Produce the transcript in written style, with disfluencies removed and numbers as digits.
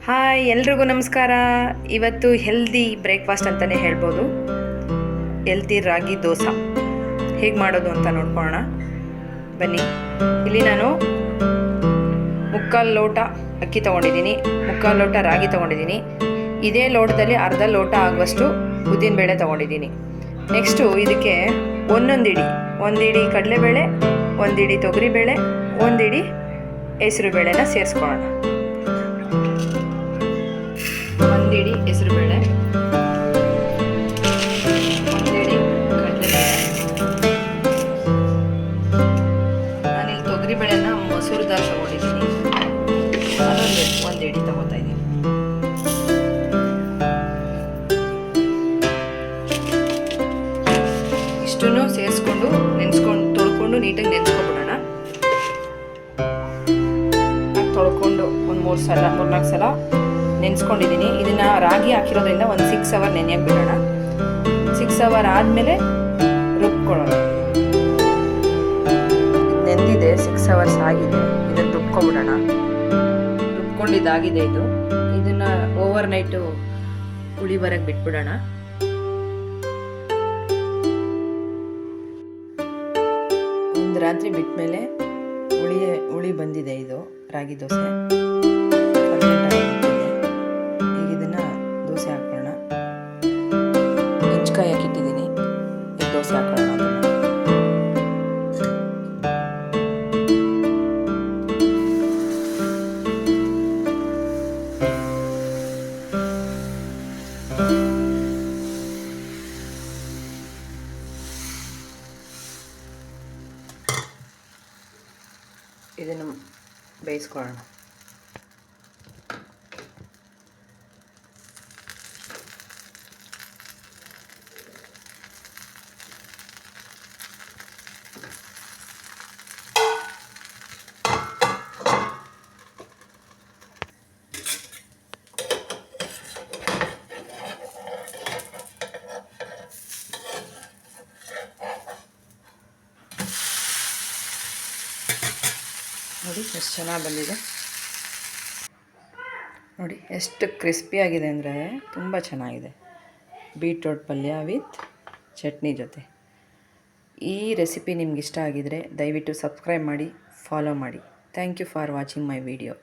Hi ಎಲ್ರಿಗೂ ನಮಸ್ಕಾರ. ಇವತ್ತು ಹೆಲ್ದಿ ಬ್ರೇಕ್ಫಾಸ್ಟ್ ಅಂತಲೇ ಹೇಳ್ಬೋದು. ಹೆಲ್ದಿ ರಾಗಿ ದೋಸೆ ಹೇಗೆ ಮಾಡೋದು ಅಂತ ನೋಡ್ಕೊಳ್ಳೋಣ ಬನ್ನಿ. ಇಲ್ಲಿ ನಾನು 3/4 ಲೋಟ ಅಕ್ಕಿ ತೊಗೊಂಡಿದ್ದೀನಿ, 3/4 ಲೋಟ ರಾಗಿ ತೊಗೊಂಡಿದ್ದೀನಿ. ಇದೇ ಲೋಟದಲ್ಲಿ ಅರ್ಧ ಲೋಟ ಆಗುವಷ್ಟು ಉದ್ದಿನಬೇಳೆ ತೊಗೊಂಡಿದ್ದೀನಿ. ನೆಕ್ಸ್ಟು ಇದಕ್ಕೆ ಒಂದು ಇಡಿ ಕಡಲೆಬೇಳೆ, ಒಂದು ಇಡಿ ತೊಗರಿಬೇಳೆ, ಒಂದು ಇಡಿ ಹೆಸರು ಬೇಳೆನ ಸೇರಿಸ್ಕೊಳ್ಳೋಣ. ಒಂದು ಇಡಿ ಹೆಸರುಬೇಳೆ, ಒಂದು ಇಡಿ ಕಡಲೆಬೇಳೆ. ನಾನಿಲ್ಲಿ ತೊಗರಿಬೇಳೆನ ಮೊಸರುದಾಲ್ ತೊಗೊಂಡಿದ್ದೀನಿ, ಅದೊಂದು ಒಂದು ಇಡಿ ತೊಗೋತಾ ಇದ್ದೀನಿ. ಇಷ್ಟನ್ನು ಸೇರಿಸ್ಕೊಂಡು ತೊಳ್ಕೊಂಡು ನೀಟಾಗಿ ನೆನೆಸ್ಕೊಬಿಡೋಣ. ತೊಳ್ಕೊಂಡು ಒಂದು 3-4 ಸಲ ನೆನೆಸ್ಕೊಂಡಿದ್ದೀನಿ. ಇದನ್ನು ರಾಗಿ ಹಾಕಿರೋದ್ರಿಂದ ಒಂದು 6 ಅವರ್ ನೆನೆಯಕ್ಕೆ ಬಿಡೋಣ. 6 ಅವರ್ ಆದಮೇಲೆ ರುಬ್ಕೊಳ್ಳೋಣ. ನೆಂದಿದೆ, 6 ಅವರ್ಸ್ ಆಗಿದೆ. ಇದನ್ನು ರುಬ್ಕೊಬಿಡೋಣ. ರುಬ್ಕೊಂಡಿದ್ದಾಗಿದೆ ಇದನ್ನು ಓವರ್ ನೈಟು ಹುಳಿ ಬರಕ್ಕೆ ಬಿಟ್ಬಿಡೋಣ. ಒಂದು ರಾತ್ರಿ ಬಿಟ್ಮೇಲೆ ಹುಳಿ ಬಂದಿದೆ ಇದು ರಾಗಿ ದೋಸೆ. ಈಗ ಇದನ್ನು ದೋಸೆ ಹಾಕೋಣ. ಹೆಂಚ್ಕಾಯಿ ಹಾಕಿಟ್ಟಿದ್ದೀನಿ, ಈಗ ದೋಸೆ ಹಾಕೋಣ. ಇದನ್ನು ಬೇಯಿಸ್ಕೊಳ್ಳೋಣ. ನೋಡಿ ಎಷ್ಟು ಚೆನ್ನಾಗಿ ಬಂದಿದೆ. ನೋಡಿ ಎಷ್ಟು ಕ್ರಿಸ್ಪಿಯಾಗಿದೆ ಅಂದರೆ ತುಂಬ ಚೆನ್ನಾಗಿದೆ. ಬೀಟ್ರೋಟ್ ಪಲ್ಯ ವಿತ್ ಚಟ್ನಿ ಜೊತೆ. ಈ ರೆಸಿಪಿ ನಿಮ್ಗೆ ಇಷ್ಟ ಆಗಿದರೆ ದಯವಿಟ್ಟು ಸಬ್ಸ್ಕ್ರೈಬ್ ಮಾಡಿ, ಫಾಲೋ ಮಾಡಿ. Thank you for watching my video.